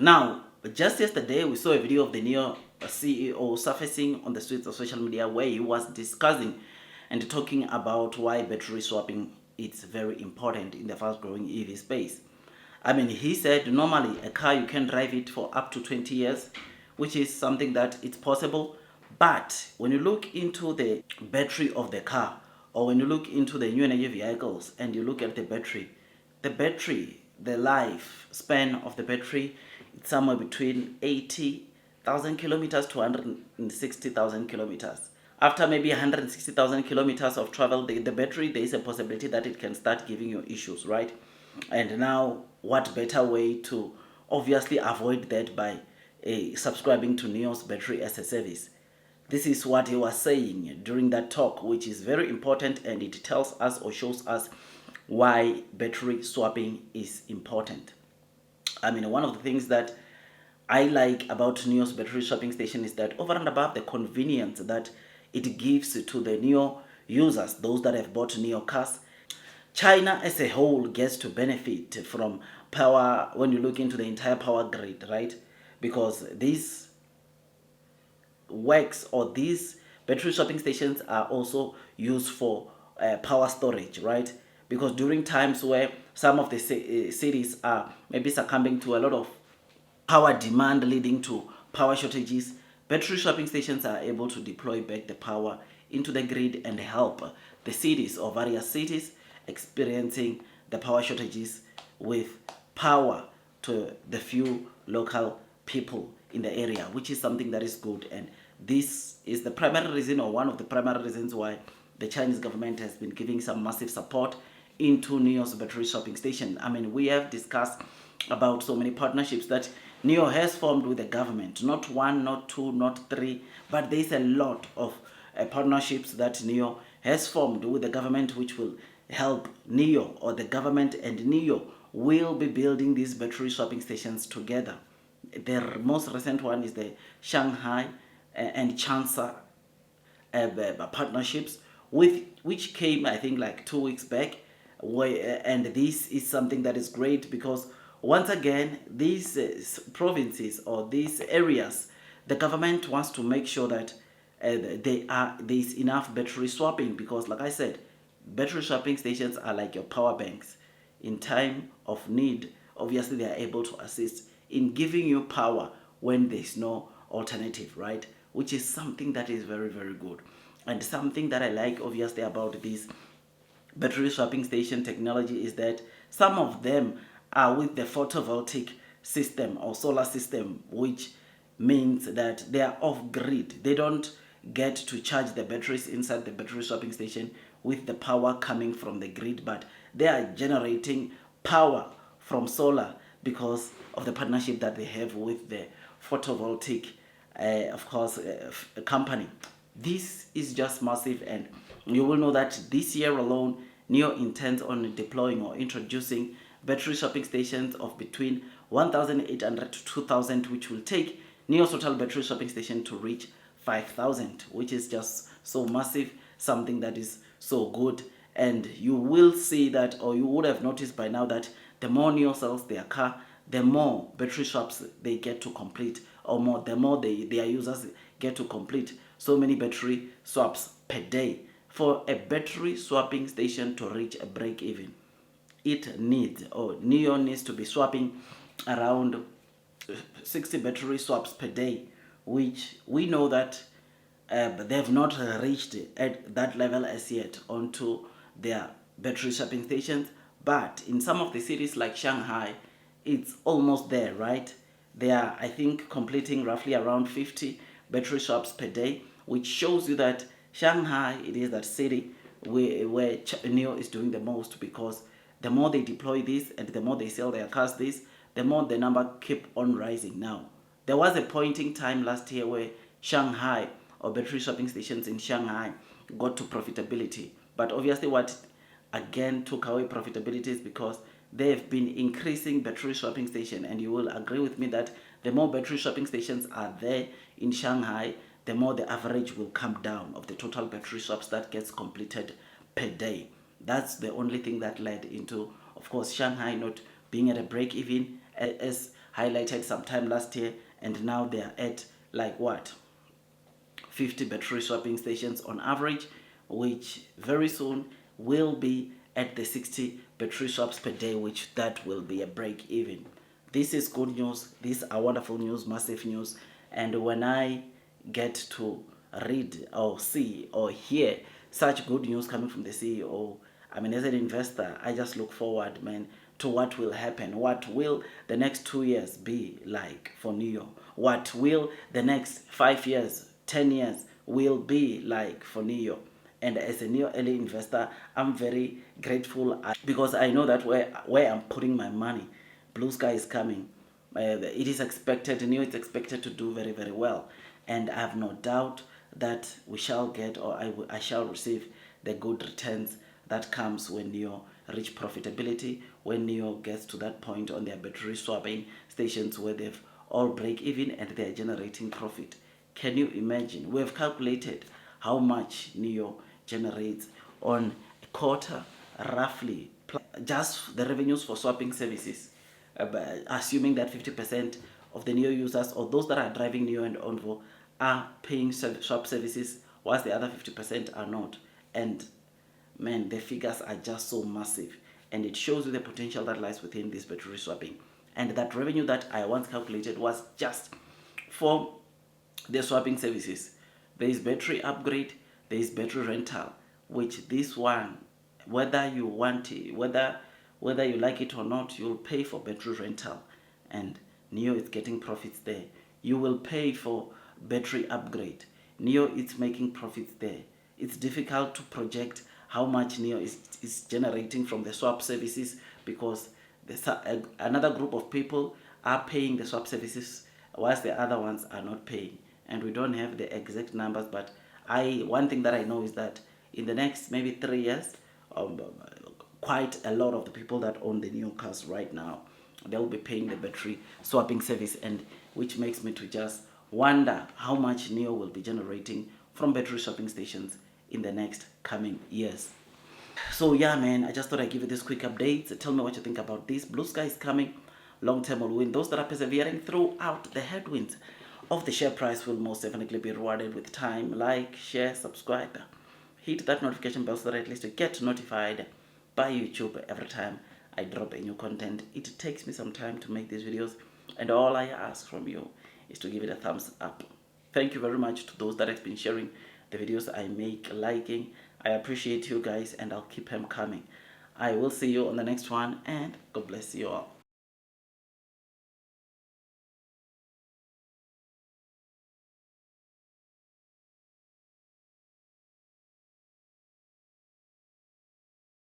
Now, just yesterday, we saw a video of the Nio CEO surfacing on the streets of social media where he was discussing and talking about why battery swapping is very important in the fast-growing EV space. I mean, he said normally a car you can drive it for up to 20 years, which is something that it's possible. But when you look into the battery of the car, or when you look into the new energy vehicles and you look at the battery, the life span of the battery, it's somewhere between 80,000 kilometers to 160,000 kilometers. After maybe 160,000 kilometers of travel, the battery, there is a possibility that it can start giving you issues, right? And now, what better way to obviously avoid that by subscribing to Nio's battery as a service? This is what he was saying during that talk, which is very important, and it tells us or shows us why battery swapping is important. I mean, one of the things that I like about Nio's battery swapping station is that over and above the convenience that it gives to the Nio users, those that have bought Nio cars, China as a whole gets to benefit from power when you look into the entire power grid, right? Because these works or these battery swapping stations are also used for power storage, right? Because during times where some of the cities are maybe succumbing to a lot of power demand leading to power shortages, battery swapping stations are able to deploy back the power into the grid and help the cities or various cities experiencing the power shortages with power to the few local people in the area, which is something that is good. And this is the primary reason, or one of the primary reasons, why the Chinese government has been giving some massive support into Nio's battery swapping station. I mean, we have discussed about so many partnerships that Nio has formed with the government. Not one, not two, not three, but there is a lot of partnerships that Nio has formed with the government, which will help Nio, or the government and Nio will be building these battery swapping stations together. The most recent one is the Shanghai and Changsha partnerships, which came, I think, like 2 weeks back. And this is something that is great because, once again, these provinces or these areas, the government wants to make sure that there is enough battery swapping, because, like I said, battery swapping stations are like your power banks. In time of need, obviously they are able to assist in giving you power when there's no alternative, right? Which is something that is very, very good. And something that I like, obviously, about this battery swapping station technology is that some of them are with the photovoltaic system or solar system, which means that they are off grid. They don't get to charge the batteries inside the battery swapping station with the power coming from the grid, but they are generating power from solar because of the partnership that they have with the photovoltaic company. This is just massive, and you will know that this year alone Nio intends on deploying or introducing battery swapping stations of between 1,800 to 2,000, which will take Nio's total battery swapping station to reach 5,000, which is just so massive, something that is so good. And you will see that, or you would have noticed by now, that the more Nio sells their car, the more battery swaps they get to complete, or the more their users get to complete so many battery swaps per day. For a battery swapping station to reach a break even, it needs, or Nio needs to be swapping around 60 battery swaps per day, which we know that they have not reached at that level as yet onto their battery swapping stations. But in some of the cities like Shanghai, it's almost there, right? They are, I think, completing roughly around 50 battery swaps per day, which shows you that Shanghai, it is that city where Nio is doing the most, because the more they deploy this and the more they sell their cars this, the more the number keep on rising. Now, there was a point in time last year where Shanghai, or battery swapping stations in Shanghai, got to profitability. But obviously what again took away profitability is because they have been increasing battery swapping station, and you will agree with me that the more battery swapping stations are there in Shanghai, the more the average will come down of the total battery swaps that gets completed per day. That's the only thing that led into, of course, Shanghai not being at a break even as highlighted sometime last year, and now they are at like what, 50 battery swapping stations on average, which very soon will be at the 60 battery swaps per day, which that will be a break even. This is good news. These are wonderful news, massive news. And when I get to read or see or hear such good news coming from the CEO, I mean, as an investor, I just look forward, man, to what will happen. What will the next 2 years be like for Nio? What will the next 5 years, 10 years will be like for Nio? And as a Nio early investor, I'm very grateful because I know that where I'm putting my money, blue sky is coming. It is expected, Nio is expected to do very, very well. And I have no doubt that we shall get, or I shall receive the good returns that comes when Nio reach profitability, when Nio gets to that point on their battery swapping stations where they've all break even and they're generating profit. Can you imagine? We have calculated how much Nio generates on a quarter, roughly, just the revenues for swapping services, assuming that 50% of the Nio users or those that are driving Nio and Onvo are paying swap services, whilst the other 50% are not. And man, the figures are just so massive, and it shows you the potential that lies within this battery swapping. And that revenue that I once calculated was just for the swapping services. There is battery upgrade, there is battery rental, which this one, whether you want it, whether you like it or not, you'll pay for battery rental, and Nio is getting profits there. You will pay for battery upgrade. Nio is making profits there. It's difficult to project how much Nio is generating from the swap services, because another group of people are paying the swap services whilst the other ones are not paying, and we don't have the exact numbers. But one thing that I know is that in the next maybe 3 years, quite a lot of the people that own the Nio cars right now, they'll be paying the battery swapping service, and which makes me to just wonder how much Nio will be generating from battery swapping stations in the next coming years. So yeah, man, I just thought I'd give you this quick update. Tell me what you think about this. Blue sky is coming. Long term will win. Those that are persevering throughout the headwinds of the share price will most definitely be rewarded with time. Like, share, subscribe, hit that notification bell so that at least you get notified by YouTube every time I drop a new content. It takes me some time to make these videos, and all I ask from you is to give it a thumbs up. Thank you very much to those that have been sharing the videos I make, liking. I appreciate you guys, and I'll keep them coming. I will see you on the next one, and God bless you all.